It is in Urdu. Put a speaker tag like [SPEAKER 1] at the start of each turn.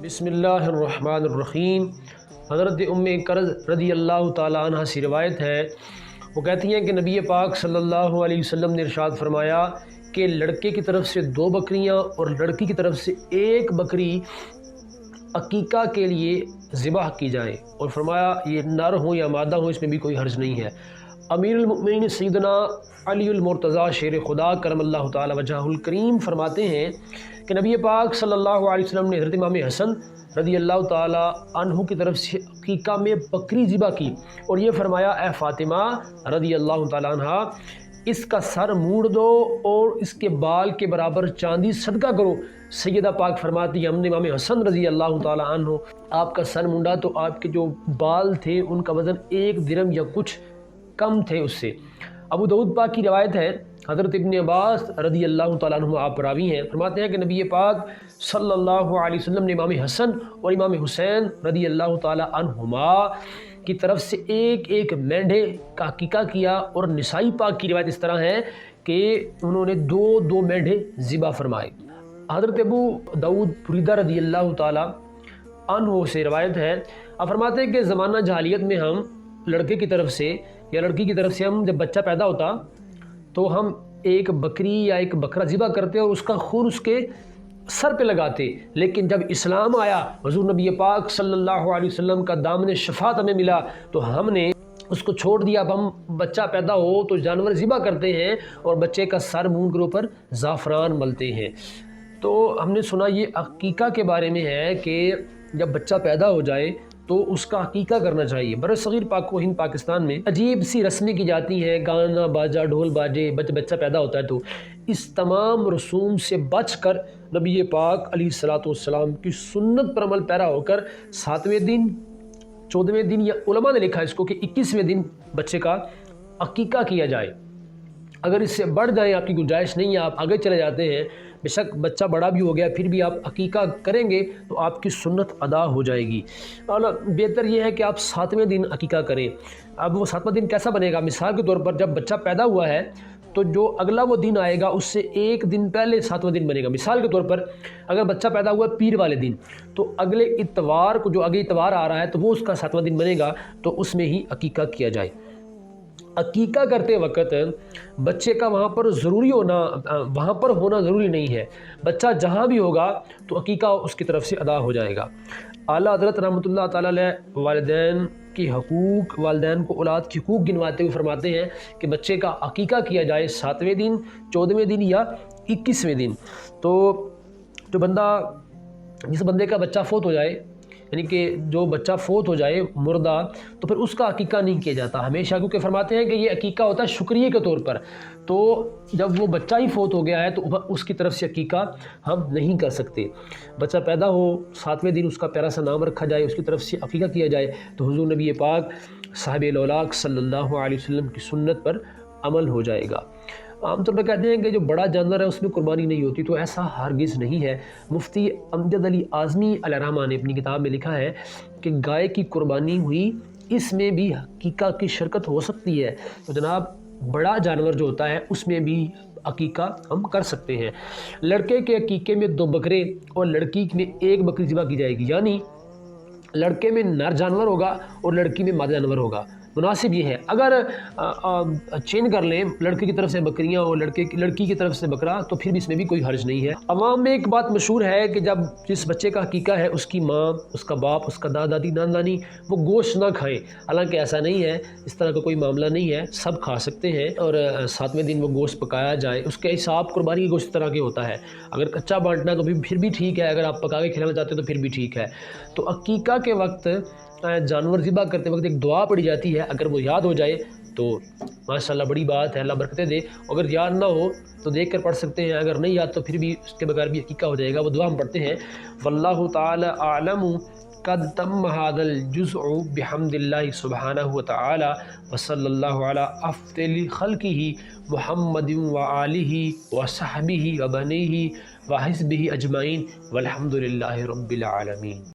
[SPEAKER 1] بسم اللہ الرحمن الرحیم۔ حضرت کرز رضی اللہ تعالیٰ عنہ سے روایت ہے، وہ کہتی ہیں کہ نبی پاک صلی اللہ علیہ وسلم نے ارشاد فرمایا کہ لڑکے کی طرف سے 2 بکریاں اور لڑکی کی طرف سے 1 بکری عقیقہ کے لیے ذبح کی جائے، اور فرمایا یہ نر ہوں یا مادہ ہوں اس میں بھی کوئی حرج نہیں ہے۔ امیر المؤمنین سیدنا علی المرتضیٰ شیر خدا کرم اللہ تعالی وجہہ الکریم فرماتے ہیں کہ نبی پاک صلی اللہ علیہ وسلم نے حضرت امام حسن رضی اللہ تعالی عنہ کی طرف سے عقیقہ میں بکری ذبح کی، اور یہ فرمایا اے فاطمہ رضی اللہ تعالی عنہ، اس کا سر موڑ دو اور اس کے بال کے برابر چاندی صدقہ کرو۔ سیدہ پاک فرماتی ہے ہم نے امام حسن رضی اللہ تعالی عنہ آپ کا سر مونڈا تو آپ کے جو بال تھے ان کا وزن 1 درم یا کچھ کم تھے اس سے۔ ابو داؤد پاک کی روایت ہے، حضرت ابن عباس رضی اللہ تعالیٰ عنہ آپ راوی ہیں، فرماتے ہیں کہ نبی پاک صلی اللہ علیہ وسلم نے امام حسن اور امام حسین رضی اللہ تعالیٰ عنہما کی طرف سے ایک مینڈھے کا عقیقہ کیا، اور نسائی پاک کی روایت اس طرح ہے کہ انہوں نے 2 مینڈھے ذبح فرمائے۔ حضرت ابو داؤد فریدہ رضی اللہ تعالیٰ عنہ سے روایت ہے، آپ فرماتے ہیں کہ زمانہ جاہلیت میں ہم لڑکے کی طرف سے یا لڑکی کی طرف سے ہم جب بچہ پیدا ہوتا تو ہم 1 بکری یا 1 بکرا ذبح کرتے اور اس کا خون اس کے سر پہ لگاتے، لیکن جب اسلام آیا، حضور نبی پاک صلی اللہ علیہ وسلم کا دامن شفاعت ہمیں ملا تو ہم نے اس کو چھوڑ دیا۔ اب ہم بچہ پیدا ہو تو جانور ذبح کرتے ہیں اور بچے کا سر منہ کے اوپر زعفران ملتے ہیں۔ تو ہم نے سنا یہ عقیقہ کے بارے میں ہے کہ جب بچہ پیدا ہو جائے تو اس کا عقیقہ کرنا چاہیے۔ برصغیر پاک و ہند پاکستان میں عجیب سی رسمیں کی جاتی ہیں، گانا باجا ڈھول باجے، بچہ پیدا ہوتا ہے تو اس تمام رسوم سے بچ کر نبی پاک علیہ الصلوۃ والسلام کی سنت پر عمل پیرا ہو کر 7ویں دن 14ویں دن، یا علماء نے لکھا اس کو کہ 21ویں دن بچے کا عقیقہ کیا جائے۔ اگر اس سے بڑھ جائیں آپ کی گنجائش نہیں ہے، آپ آگے چلے جاتے ہیں، بے شک بچہ بڑا بھی ہو گیا پھر بھی آپ عقیقہ کریں گے تو آپ کی سنت ادا ہو جائے گی، اور بہتر یہ ہے کہ آپ 7ویں دن عقیقہ کریں۔ اب وہ 7واں دن کیسا بنے گا؟ مثال کے طور پر جب بچہ پیدا ہوا ہے تو جو اگلا وہ دن آئے گا اس سے 1 دن پہلے 7واں دن بنے گا۔ مثال کے طور پر اگر بچہ پیدا ہوا پیر والے دن تو اگلے اتوار کو، جو اگلے اتوار آ رہا ہے تو وہ اس کا 7واں دن بنے گا، تو اس میں ہی عقیقہ کیا جائے۔ عقیقہ کرتے وقت بچے کا وہاں پر ہونا ضروری نہیں ہے، بچہ جہاں بھی ہوگا تو عقیقہ اس کی طرف سے ادا ہو جائے گا۔ اعلیٰ حضرت رحمۃ اللہ تعالیٰ علیہ والدین کی حقوق، والدین کو اولاد کی حقوق گنواتے ہوئے فرماتے ہیں کہ بچے کا عقیقہ کیا جائے 7ویں دن، 14ویں دن یا 21ویں دن۔ تو جس بندے کا بچہ فوت ہو جائے، یعنی کہ جو بچہ فوت ہو جائے مردہ، تو پھر اس کا عقیقہ نہیں کیا جاتا ہمیشہ، کیونکہ فرماتے ہیں کہ یہ عقیقہ ہوتا ہے شکریہ کے طور پر۔ تو جب وہ بچہ ہی فوت ہو گیا ہے تو اس کی طرف سے عقیقہ ہم نہیں کر سکتے۔ بچہ پیدا ہو 7ویں دن اس کا پیارا سا نام رکھا جائے، اس کی طرف سے عقیقہ کیا جائے تو حضور نبی پاک صاحب الاولاق صلی اللہ علیہ وسلم کی سنت پر عمل ہو جائے گا۔ عام طور پر کہتے ہیں کہ جو بڑا جانور ہے اس میں قربانی نہیں ہوتی، تو ایسا ہرگز نہیں ہے۔ مفتی امجد علی اعظمی علیہ الرحمہ نے اپنی کتاب میں لکھا ہے کہ گائے کی قربانی ہوئی، اس میں بھی عقیقہ کی شرکت ہو سکتی ہے، تو جناب بڑا جانور جو ہوتا ہے اس میں بھی عقیقہ ہم کر سکتے ہیں۔ لڑکے کے عقیقے میں 2 بکرے اور لڑکی میں 1 بکری ذبح کی جائے گی، یعنی لڑکے میں نر جانور ہوگا اور لڑکی میں مادہ جانور ہوگا۔ مناسب یہ ہے اگر چین کر لیں لڑکے کی طرف سے بکریاں اور لڑکی کی طرف سے بکرا تو پھر بھی اس میں بھی کوئی حرج نہیں ہے۔ عوام میں ایک بات مشہور ہے کہ جب جس بچے کا عقیقہ ہے اس کی ماں، اس کا باپ، اس کا دادا دادی نانا نانی وہ گوشت نہ کھائیں، حالانکہ ایسا نہیں ہے، اس طرح کا کوئی معاملہ نہیں ہے، سب کھا سکتے ہیں، اور 7ویں دن وہ گوشت پکایا جائے۔ اس کے حساب قربانی کی گوشت طرح کے ہوتا ہے، اگر کچا بانٹنا ہے تو پھر بھی ٹھیک ہے، اگر آپ پکا کے کھلانا چاہتے ہیں تو پھر بھی ٹھیک ہے۔ تو عقیقہ کے وقت جانور ذبح کرتے وقت ایک دعا پڑھی جاتی ہے، اگر وہ یاد ہو جائے تو ماشاءاللہ بڑی بات ہے، اللہ برکتیں دے۔ اگر یاد نہ ہو تو دیکھ کر پڑھ سکتے ہیں، اگر نہیں یاد تو پھر بھی اس کے بغیر بھی عقیقہ ہو جائے گا۔ وہ دعا ہم پڑھتے ہیں، واللہ تعالی اعلم قد تم هذا الجزء بحمد اللہ سبحانہ وتعالی وصلی اللہ علی افضل خلقہ محمد وآلہ وصحبہ وبنیہ وحزبہ اجمعین والحمد للہ رب العالمین۔